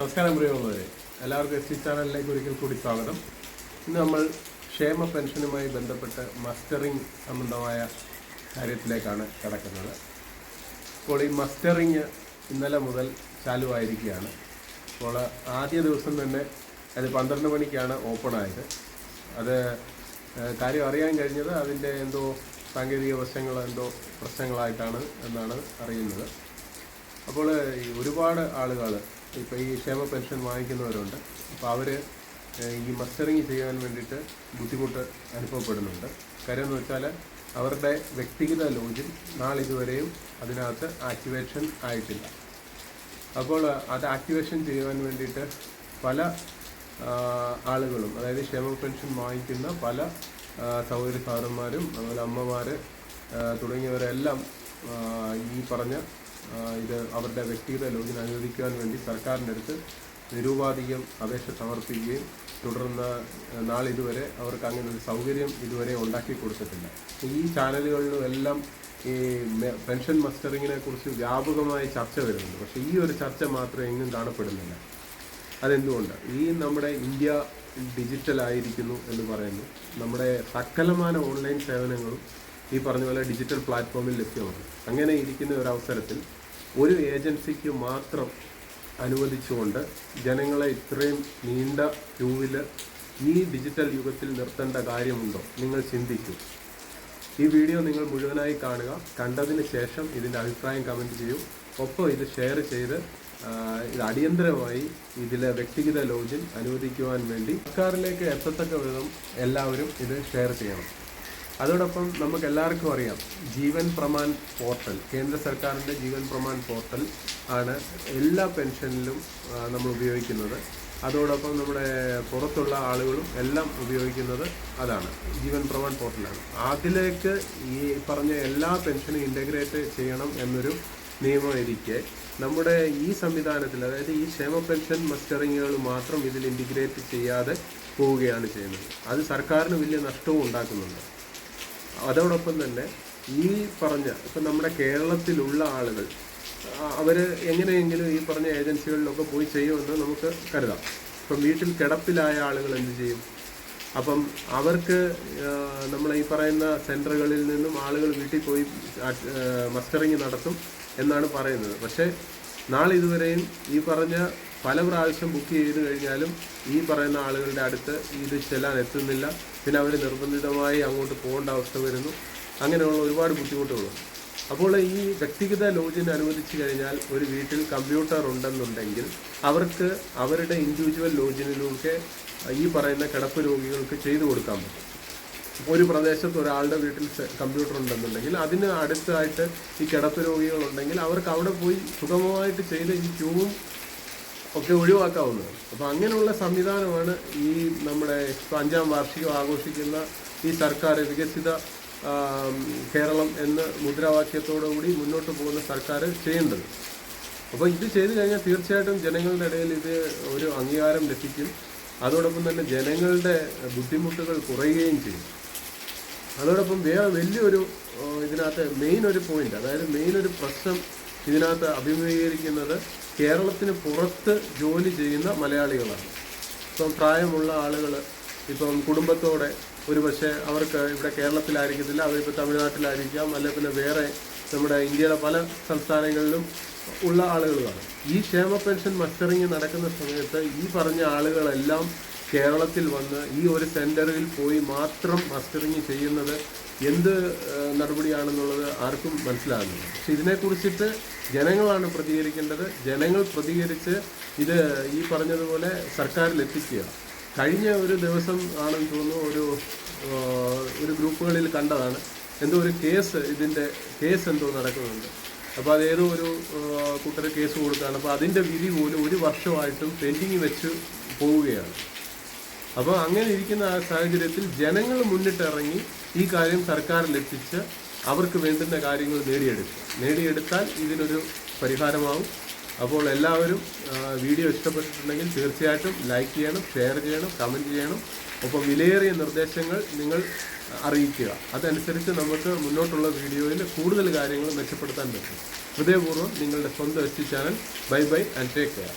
നമസ്കാരം പ്രിയമുള്ളവരെ, എല്ലാവർക്കും എസ് ടി ചാനലിലേക്ക് ഒരിക്കൽ കൂടി സ്വാഗതം. ഇന്ന് നമ്മൾ ക്ഷേമ പെൻഷനുമായി ബന്ധപ്പെട്ട് മസ്റ്ററിംഗ് സംബന്ധമായ കാര്യത്തിലേക്കാണ് കടക്കുന്നത്. അപ്പോൾ ഈ മസ്റ്ററിംഗ് ഇന്നലെ മുതൽ ചാലുവായിരിക്കുകയാണ്. അപ്പോൾ ആദ്യ ദിവസം തന്നെ അത് 12 മണിക്കാണ് ഓപ്പൺ ആയത്. അത് കാര്യം അറിയാൻ കഴിഞ്ഞത് അതിൻ്റെ എന്തോ സാങ്കേതിക പ്രശ്നങ്ങളായിട്ടാണ് എന്നാണ് അറിയുന്നത്. അപ്പോൾ ഒരുപാട് ആളുകൾ ഇപ്പോൾ ഈ ക്ഷേമ പെൻഷൻ വാങ്ങിക്കുന്നവരുണ്ട്. അപ്പോൾ അവർ ഈ മസ്റ്ററിങ് ചെയ്യാൻ വേണ്ടിയിട്ട് ബുദ്ധിമുട്ട് അനുഭവപ്പെടുന്നുണ്ട്. കാര്യം എന്ന് വെച്ചാൽ അവരുടെ വ്യക്തിഗത ലോഞ്ചിൽ നാളിതുവരെയും അതിനകത്ത് ആക്ടിവേഷൻ ആയിട്ടില്ല. അപ്പോൾ അത് ആക്ടിവേഷൻ ചെയ്യാൻ വേണ്ടിയിട്ട് പല ആളുകളും, അതായത് ക്ഷേമ പെൻഷൻ വാങ്ങിക്കുന്ന പല സഹോദരി സാറന്മാരും അതുപോലെ അമ്മമാർ തുടങ്ങിയവരെല്ലാം ഈ പറഞ്ഞ ഇത് അവരുടെ വ്യക്തിഗത ലോഞ്ചിന് അനുവദിക്കുവാൻ വേണ്ടി സർക്കാരിൻ്റെ അടുത്ത് നിരൂപാധികം അപേക്ഷ സമർപ്പിക്കുകയും തുടർന്ന് നാളിതുവരെ അവർക്ക് അങ്ങനെ ഒരു സൗകര്യം ഇതുവരെ ഉണ്ടാക്കി കൊടുത്തിട്ടില്ല. ഈ ചാനലുകളിലും എല്ലാം ഈ പെൻഷൻ മസ്റ്ററിങ്ങിനെ കുറിച്ച് വ്യാപകമായി ചർച്ച വരുന്നുണ്ട്. പക്ഷേ ഈ ഒരു ചർച്ച മാത്രം എങ്ങും കാണപ്പെടുന്നില്ല. അതെന്തുകൊണ്ട്? ഈ നമ്മുടെ ഇന്ത്യ ഡിജിറ്റലായിരിക്കുന്നു എന്ന് പറയുന്നു. നമ്മുടെ സകലമാന ഓൺലൈൻ സേവനങ്ങളും ഈ പറഞ്ഞ പോലെ ഡിജിറ്റൽ പ്ലാറ്റ്ഫോമിൽ ലഭ്യമാണ്. അങ്ങനെ ഇരിക്കുന്ന ഒരവസരത്തിൽ ഒരു ഏജൻസിക്ക് മാത്രം അനുവദിച്ചുകൊണ്ട് ജനങ്ങളെ ഇത്രയും നീണ്ട ക്യൂവിൽ ഈ ഡിജിറ്റൽ യുഗത്തിൽ നിർത്തേണ്ട കാര്യമുണ്ടോ? നിങ്ങൾ ചിന്തിക്കൂ. ഈ വീഡിയോ നിങ്ങൾ മുഴുവനായി കാണുക. കണ്ടതിന് ശേഷം ഇതിൻ്റെ അഭിപ്രായം കമൻറ്റ് ചെയ്യൂ. ഒപ്പം ഇത് ഷെയർ ചെയ്ത് ഇത് അടിയന്തരമായി ഇതിലെ വ്യക്തിഗത ലോഞ്ചിൽ അനുവദിക്കുവാൻ വേണ്ടി സർക്കാരിലേക്ക് എത്തത്തക്ക വിധം എല്ലാവരും ഇത് ഷെയർ ചെയ്യണം. അതോടൊപ്പം നമുക്ക് എല്ലാവർക്കും അറിയാം, ജീവൻ പ്രമാൺ പോർട്ടൽ, കേന്ദ്ര സർക്കാരിൻ്റെ ജീവൻ പ്രമാൺ പോർട്ടൽ ആണ് എല്ലാ പെൻഷനിലും നമ്മൾ ഉപയോഗിക്കുന്നത്. അതോടൊപ്പം നമ്മുടെ പുറത്തുള്ള ആളുകളും എല്ലാം ഉപയോഗിക്കുന്നത് അതാണ്, ജീവൻ പ്രമാൺ പോർട്ടലാണ്. അതിലേക്ക് ഈ പറഞ്ഞ എല്ലാ പെൻഷനും ഇൻ്റഗ്രേറ്റ് ചെയ്യണം എന്നൊരു നിയമം ഇരിക്കെ നമ്മുടെ ഈ സംവിധാനത്തിൽ, അതായത് ഈ ക്ഷേമ പെൻഷൻ മസ്റ്ററിങ്ങുകൾ മാത്രം ഇതിൽ ഇൻ്റഗ്രേറ്റ് ചെയ്യാതെ പോവുകയാണ് ചെയ്യുന്നത്. അത് സർക്കാരിന് വലിയ നഷ്ടവും ഉണ്ടാക്കുന്നുണ്ട്. അതോടൊപ്പം തന്നെ ഈ പറഞ്ഞ ഇപ്പം നമ്മുടെ കേരളത്തിലുള്ള ആളുകൾ അവർ എങ്ങനെയെങ്കിലും ഈ പറഞ്ഞ ഏജൻസികളിലൊക്കെ പോയി ചെയ്യുമെന്ന് നമുക്ക് കരുതാം. ഇപ്പം വീട്ടിൽ കിടപ്പിലായ ആളുകൾ എന്ത് ചെയ്യും? അപ്പം അവർക്ക് നമ്മൾ ഈ പറയുന്ന സെൻറ്ററുകളിൽ നിന്നും ആളുകൾ വീട്ടിൽ പോയി മസ്റ്ററിങ് നടത്തും എന്നാണ് പറയുന്നത്. പക്ഷേ നാളിതുവരെയും ഈ പറഞ്ഞ പല പ്രാവശ്യം ബുക്ക് ചെയ്ത് കഴിഞ്ഞാലും ഈ പറയുന്ന ആളുകളുടെ അടുത്ത് ഇത് ചെല്ലാൻ എത്തുന്നില്ല. പിന്നെ അവർ നിർബന്ധിതമായി അങ്ങോട്ട് പോകേണ്ട അവസ്ഥ വരുന്നു. അങ്ങനെയുള്ള ഒരുപാട് ബുദ്ധിമുട്ടുകളുണ്ട്. അപ്പോൾ ഈ വ്യക്തിഗത ലോഞ്ചിന് അനുവദിച്ചു കഴിഞ്ഞാൽ ഒരു വീട്ടിൽ കമ്പ്യൂട്ടർ ഉണ്ടെന്നുണ്ടെങ്കിൽ അവർക്ക് അവരുടെ ഇൻഡിവിജ്വൽ ലോഞ്ചിനിലൂടെ ഈ പറയുന്ന കിടപ്പ് രോഗികൾക്ക് ചെയ്തു കൊടുക്കാൻ പറ്റും. ഒരു പ്രദേശത്ത് ഒരാളുടെ വീട്ടിൽ കമ്പ്യൂട്ടർ ഉണ്ടെന്നുണ്ടെങ്കിൽ അതിന് അടുത്തായിട്ട് ഈ കിടപ്പ് രോഗികളുണ്ടെങ്കിൽ അവർക്ക് അവിടെ പോയി സുഗമമായിട്ട് ചെയ്ത് ഈ ക്യൂവും ഒക്കെ ഒഴിവാക്കാവുന്നതാണ്. അപ്പോൾ അങ്ങനെയുള്ള സംവിധാനമാണ് ഈ നമ്മുടെ 5ാം വാർഷികം ആഘോഷിക്കുന്ന ഈ സർക്കാർ വികസിത കേരളം എന്ന മുദ്രാവാക്യത്തോടുകൂടി മുന്നോട്ട് പോകുന്ന സർക്കാർ ചെയ്യേണ്ടത്. അപ്പോൾ ഇത് ചെയ്തു കഴിഞ്ഞാൽ തീർച്ചയായിട്ടും ജനങ്ങളുടെ ഇടയിൽ ഇത് ഒരു അംഗീകാരം ലഭിക്കും. അതോടൊപ്പം തന്നെ ജനങ്ങളുടെ ബുദ്ധിമുട്ടുകൾ കുറയുകയും ചെയ്യും. അതോടൊപ്പം വേറെ വലിയൊരു ഇതിനകത്ത് മെയിൻ ഒരു പോയിന്റ്, അതായത് മെയിൻ ഒരു പ്രശ്നം ഇതിനകത്ത് അഭിമുഖീകരിക്കുന്നത് കേരളത്തിന് പുറത്ത് ജോലി ചെയ്യുന്ന മലയാളികളാണ്. ഇപ്പം പ്രായമുള്ള ആളുകൾ ഇപ്പം കുടുംബത്തോടെ ഒരു പക്ഷേ അവർക്ക് ഇവിടെ കേരളത്തിലായിരിക്കത്തില്ല, അവരിപ്പോൾ തമിഴ്നാട്ടിലായിരിക്കാം, അല്ലെങ്കിൽ പിന്നെ വേറെ നമ്മുടെ ഇന്ത്യയിലെ പല സംസ്ഥാനങ്ങളിലും ഉള്ള ആളുകളാണ്. ഈ ക്ഷേമ പെൻഷൻ മസ്റ്ററിങ് നടക്കുന്ന സമയത്ത് ഈ പറഞ്ഞ ആളുകളെല്ലാം കേരളത്തിൽ വന്ന് ഈ ഒരു സെൻറ്ററിൽ പോയി മാത്രം മസ്റ്ററിങ് ചെയ്യുന്നത് എന്ത് നടപടിയാണെന്നുള്ളത് ആർക്കും മനസ്സിലാകുന്നില്ല. പക്ഷെ ഇതിനെക്കുറിച്ചിട്ട് ജനങ്ങളാണ് പ്രതികരിക്കേണ്ടത്. ജനങ്ങൾ പ്രതികരിച്ച് ഇത് ഈ പറഞ്ഞതുപോലെ സർക്കാരിൽ എത്തിക്കുക. കഴിഞ്ഞ ഒരു ദിവസം ആണെന്ന് തോന്നുന്നു ഒരു ഗ്രൂപ്പുകളിൽ കണ്ടതാണ്, എന്തോ ഒരു ഇതിൻ്റെ കേസ് എന്തോ നടക്കുന്നുണ്ട്. അപ്പോൾ അതേതോ ഒരു കൂട്ടർ കേസ് കൊടുക്കുകയാണ്. അപ്പോൾ അതിൻ്റെ വിധി പോലും 1 വർഷമായിട്ടും പെൻഡിങ് വെച്ച് പോവുകയാണ്. അപ്പോൾ അങ്ങനെ ഇരിക്കുന്ന ആ സാഹചര്യത്തിൽ ജനങ്ങൾ മുന്നിട്ടിറങ്ങി ഈ കാര്യം സർക്കാരിലെത്തിച്ച് അവർക്ക് വേണ്ടുന്ന കാര്യങ്ങൾ നേടിയെടുത്താൽ ഇതിനൊരു പരിഹാരമാവും. അപ്പോൾ എല്ലാവരും വീഡിയോ ഇഷ്ടപ്പെട്ടിട്ടുണ്ടെങ്കിൽ തീർച്ചയായിട്ടും ലൈക്ക് ചെയ്യണം, ഷെയർ ചെയ്യണം, കമൻറ്റ് ചെയ്യണം. ഒപ്പം വിലയേറിയ നിർദ്ദേശങ്ങൾ നിങ്ങൾ അറിയിക്കുക. അതനുസരിച്ച് നമുക്ക് മുന്നോട്ടുള്ള വീഡിയോയിൽ കൂടുതൽ കാര്യങ്ങൾ മെച്ചപ്പെടുത്താൻ പറ്റും. ഹൃദയപൂർവ്വം നിങ്ങളുടെ സ്വന്തം S T channel. Bye and take care.